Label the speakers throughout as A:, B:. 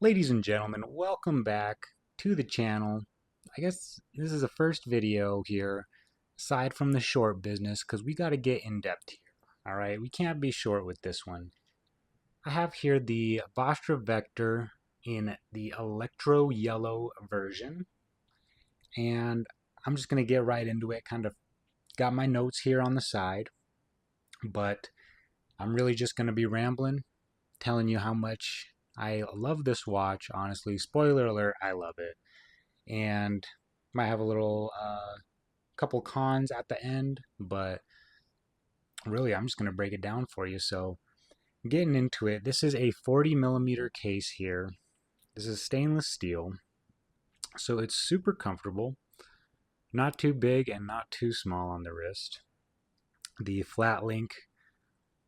A: Ladies and gentlemen, welcome back to the channel. I guess this is the first video here, aside from the short business, because we got to get in depth here. All right, we can't be short with this one. I have here the Vostra Vector in the electro yellow version, and I'm just going to get right into it. Kind of got my notes here on the side, but I'm really just going to be rambling, telling you how much I love this watch. Honestly, spoiler alert, I love it. And might have a little couple cons at the end, but really I'm just going to break it down for you. So getting into it, this is a 40 millimeter case here. This is stainless steel, so it's super comfortable, not too big and not too small on the wrist. The flat link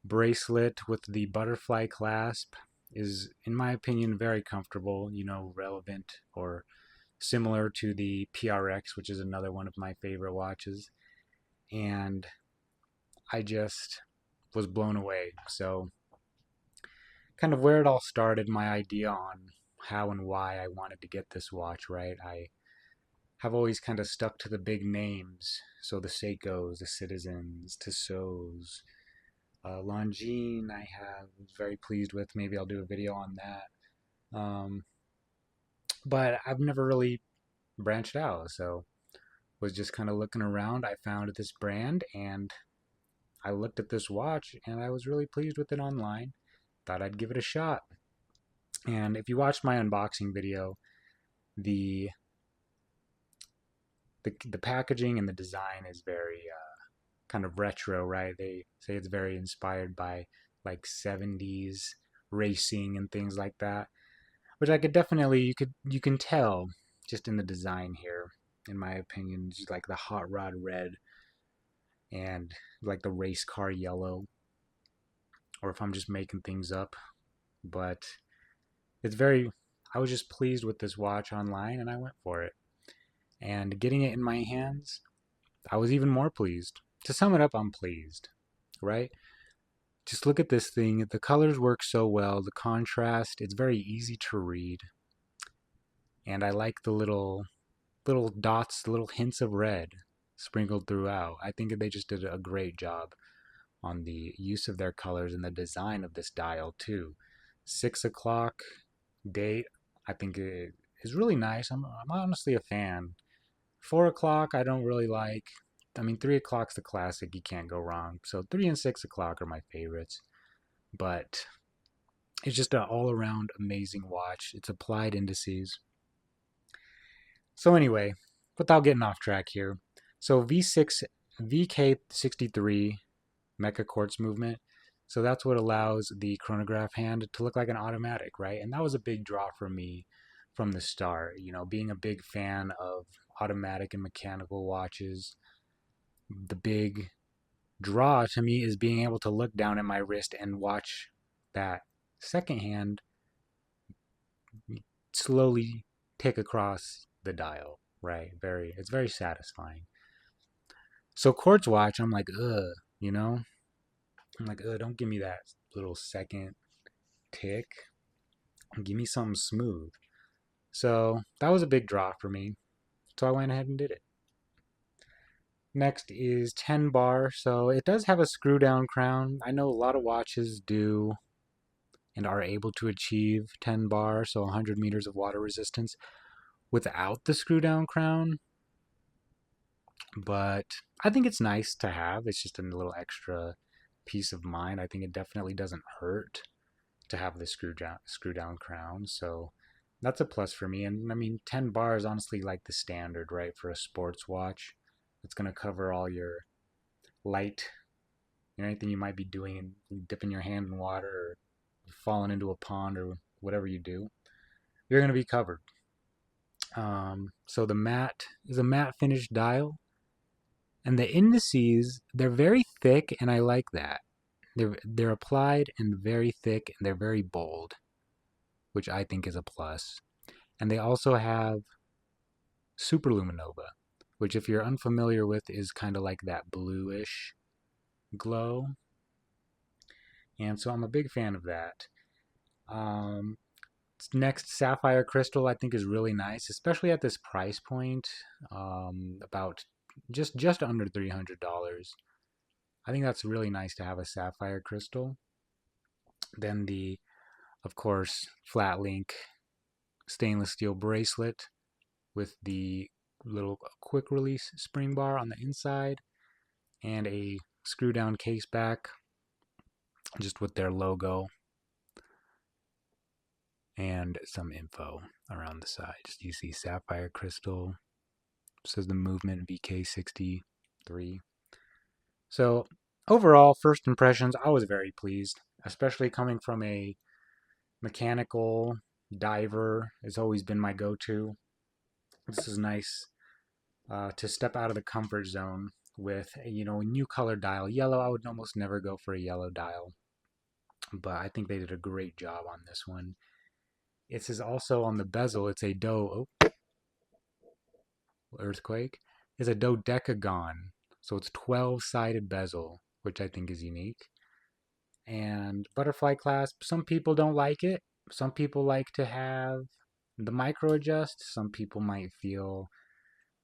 A: bracelet with the butterfly clasp is, in my opinion, very comfortable, relevant or similar to the PRX, which is another one of my favorite watches. And I just was blown away. So, kind of where it all started, my idea on how and why I wanted to get this watch, right? I have always kind of stuck to the big names. So, the Seikos, the Citizens, Tissot's, Longines, I have very pleased with. Maybe I'll do a video on that. But I've never really branched out. So, was just kind of looking around. I found this brand and I looked at this watch and I was really pleased with it online. Thought I'd give it a shot. And if you watched my unboxing video, the the packaging and the design is very kind of retro, right? They say it's very inspired by like 70s racing and things like that, which I could definitely you can tell just in the design here, in my opinion, just like the hot rod red and like the race car yellow, or if I'm just making things up. But it's very, I was just pleased with this watch online and I went for it. And getting it in my hands, I was even more pleased. To sum it up, I'm pleased, right? Just look at this thing. The colors work so well. The contrast, it's very easy to read. And I like the little dots, the little hints of red sprinkled throughout. I think they just did a great job on the use of their colors and the design of this dial too. 6 o'clock date, I think it is really nice. I'm honestly a fan. 4 o'clock, I don't really like. I mean, 3 o'clock's the classic. You can't go wrong. So 3 and 6 o'clock are my favorites. But it's just an all-around amazing watch. It's applied indices. So anyway, without getting off track here, so V6 VK63 Mecha Quartz movement. So that's what allows the chronograph hand to look like an automatic, right? And that was a big draw for me from the start. Being a big fan of automatic and mechanical watches, the big draw to me is being able to look down at my wrist and watch that second hand slowly tick across the dial, right? It's very satisfying. So quartz watch, I'm like, ugh, you know? I'm like, ugh, don't give me that little second tick. Give me something smooth. So that was a big draw for me. So I went ahead and did it. Next is 10 bar. So it does have a screw down crown. I know a lot of watches do and are able to achieve 10 bar, so 100 meters of water resistance without the screw down crown. But I think it's nice to have. It's just a little extra peace of mind. I think it definitely doesn't hurt to have the screw down crown. So that's a plus for me. And I mean, 10 bar is honestly like the standard, right, for a sports watch. It's going to cover all your light, anything you might be doing and dipping your hand in water or falling into a pond or whatever you do, you're going to be covered. So the matte is a matte finish dial. And the indices, they're very thick, and I like that. They're applied and very thick, and they're very bold, which I think is a plus. And they also have superluminova, which if you're unfamiliar with is kind of like that bluish glow. And so I'm a big fan of that. Next, sapphire crystal I think is really nice, especially at this price point, about just under $300. I think that's really nice to have a sapphire crystal. Then the, of course, flat link stainless steel bracelet with the little quick release spring bar on the inside and a screw down case back just with their logo and some info around the sides. You see sapphire crystal, says the movement VK63. So overall, first impressions, I was very pleased, especially coming from a mechanical diver. Has always been my go-to. This is nice to step out of the comfort zone with a new color dial. Yellow, I would almost never go for a yellow dial, but I think they did a great job on this one. It says also on the bezel, it's a earthquake, is a dodecagon. So it's 12-sided bezel, which I think is unique. And butterfly clasp, some people don't like it. Some people like to have the micro adjust. Some people might feel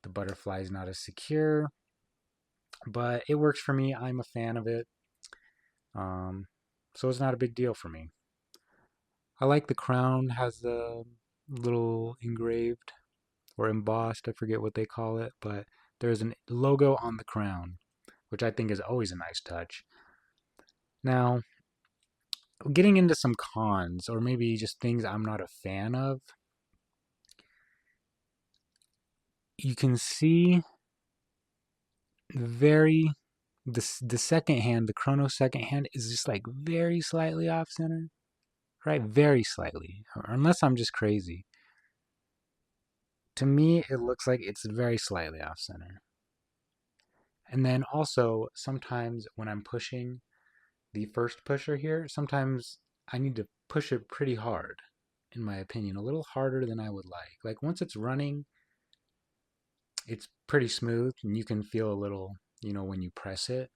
A: the butterfly is not as secure, but it works for me. I'm a fan of it. So it's not a big deal for me. I like the crown, has the little engraved or embossed, I forget what they call it, but there's a logo on the crown, which I think is always a nice touch. Now, getting into some cons, or maybe just things I'm not a fan of, you can see the second hand, the chrono second hand is just like very slightly off center, right? Very slightly, unless I'm just crazy. To me, it looks like it's very slightly off center. And then also, sometimes when I'm pushing the first pusher here, sometimes I need to push it pretty hard, in my opinion, a little harder than I would like. Like once it's running, it's pretty smooth and you can feel a little, when you press it.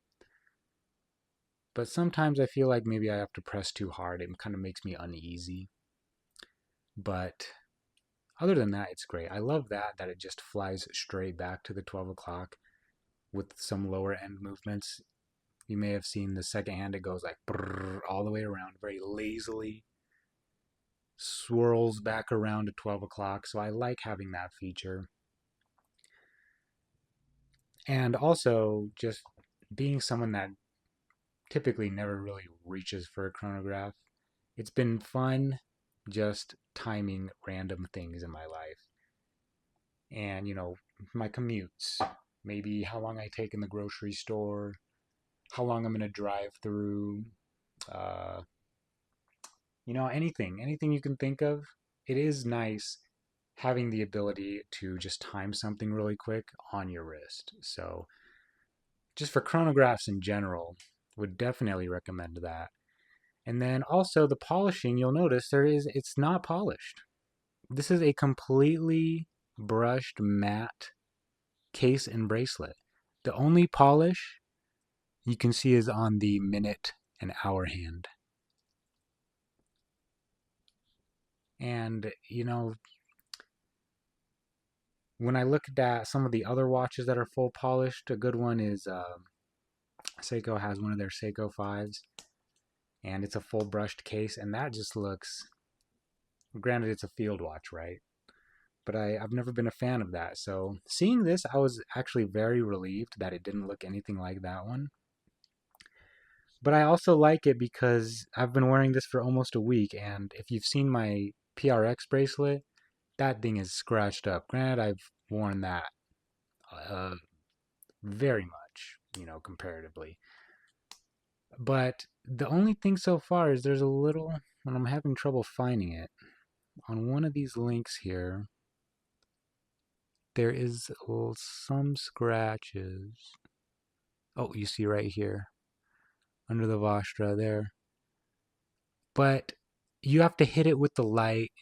A: But sometimes I feel like maybe I have to press too hard. It kind of makes me uneasy. But other than that, it's great. I love that it just flies straight back to the 12 o'clock with some lower end movements. You may have seen the second hand, it goes like brrr, all the way around very lazily, swirls back around to 12 o'clock. So I like having that feature. And also just being someone that typically never really reaches for a chronograph, it's been fun just timing random things in my life. And, my commutes, maybe how long I take in the grocery store, how long I'm going to drive through, anything you can think of. It is nice having the ability to just time something really quick on your wrist. So, just for chronographs in general, would definitely recommend that. And then also the polishing, you'll notice it's not polished. This is a completely brushed matte case and bracelet. The only polish you can see is on the minute and hour hand. And, when I looked at some of the other watches that are full polished, a good one is Seiko has one of their Seiko 5s, and it's a full brushed case, and that just looks, granted it's a field watch, right? But I've never been a fan of that. So seeing this, I was actually very relieved that it didn't look anything like that one. But I also like it because I've been wearing this for almost a week, and if you've seen my PRX bracelet, that thing is scratched up. Granted, I've worn that very much, comparatively. But the only thing so far is there's a little, and I'm having trouble finding it, on one of these links here, there is some scratches. Oh, you see right here, under the Vostra there. But you have to hit it with the light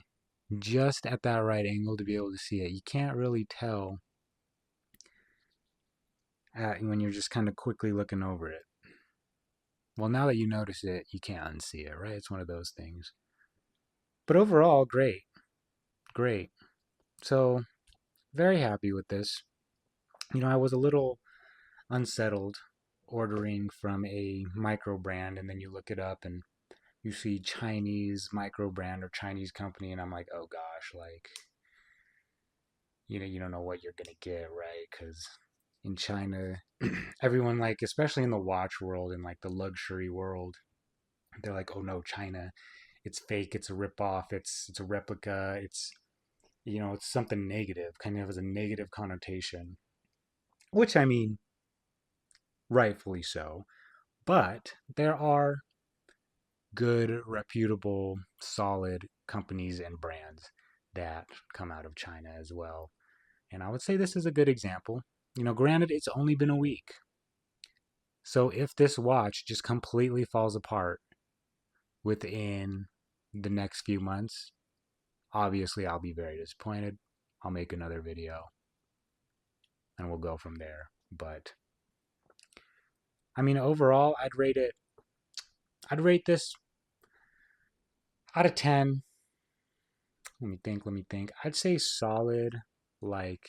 A: just at that right angle to be able to see it. You can't really tell when you're just kind of quickly looking over it. Well, now that you notice it, you can't unsee it, right? It's one of those things. But overall, great, great. So very happy with this. I was a little unsettled ordering from a micro brand, and then you look it up and you see Chinese micro brand or Chinese company, and I'm like, oh gosh, like, you don't know what you're gonna get, right? Because in China, everyone, like, especially in the watch world and like the luxury world, they're like, oh no, China, it's fake, it's a ripoff, it's a replica, it's something negative, kind of has a negative connotation, which I mean, rightfully so. But there are good, reputable, solid companies and brands that come out of China as well. And I would say this is a good example. Granted, it's only been a week. So if this watch just completely falls apart within the next few months, obviously I'll be very disappointed. I'll make another video and we'll go from there. But I mean, overall, I'd rate this out of 10. Let me think. I'd say solid 8.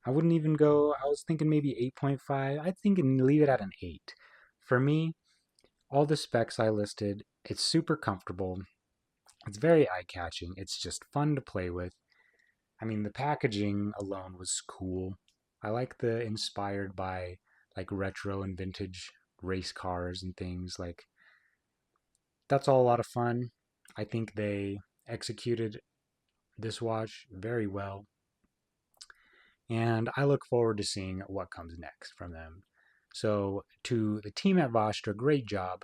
A: I wouldn't even go, I was thinking maybe 8.5. I think and leave it at an 8. For me, all the specs I listed, it's super comfortable. It's very eye-catching. It's just fun to play with. I mean, the packaging alone was cool. I like the inspired by like retro and vintage race cars and things. Like, that's all a lot of fun. I think they executed this watch very well. And I look forward to seeing what comes next from them. So, to the team at Vostra, great job.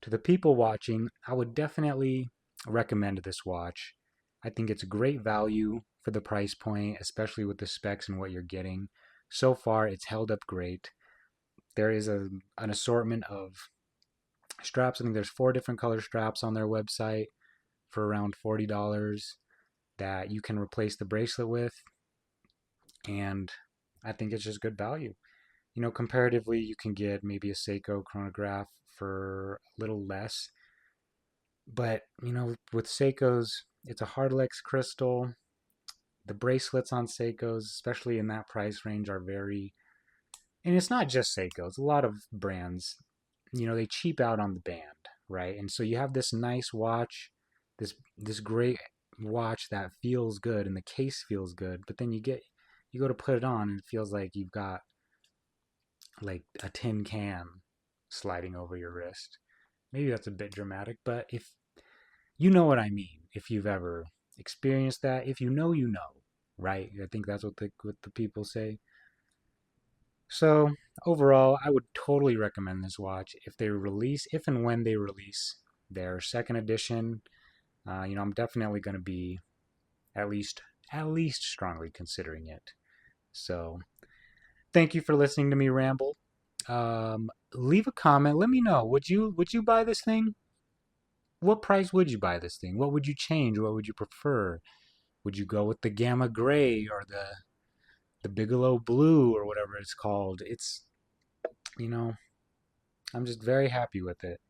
A: To the people watching, I would definitely recommend this watch. I think it's a great value for the price point, especially with the specs and what you're getting. So far, it's held up great. There is an assortment of straps. I think there's 4 different color straps on their website for around $40 that you can replace the bracelet with. And I think it's just good value. Comparatively, you can get maybe a Seiko chronograph for a little less. But, with Seiko's, it's a Hardlex crystal. The bracelets on Seiko's, especially in that price range, are very... And it's not just Seiko's. A lot of brands, they cheap out on the band, right? And so you have this nice watch, this great watch that feels good, and the case feels good. But then you go to put it on, and it feels like you've got like a tin can sliding over your wrist. Maybe that's a bit dramatic, but if you know what I mean, if you've ever experienced that, if you know, right? I think that's what the people say. So overall, I would totally recommend this watch if and when they release their second edition. I'm definitely going to be at least strongly considering it. So thank you for listening to me ramble. Leave a comment. Let me know. Would you buy this thing? What price would you buy this thing? What would you change? What would you prefer? Would you go with the Gamma Gray or the Bigelow Blue or whatever it's called? I'm just very happy with it.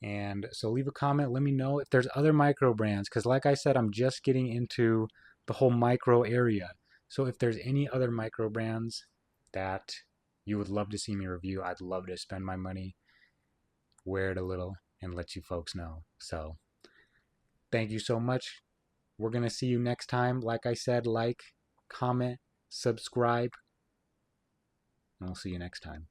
A: And so leave a comment. Let me know if there's other micro brands, because like I said, I'm just getting into the whole micro area. So if there's any other micro brands that you would love to see me review, I'd love to spend my money, wear it a little, and let you folks know. So thank you so much. We're going to see you next time. Like I said, like, comment, subscribe, and I'll see you next time.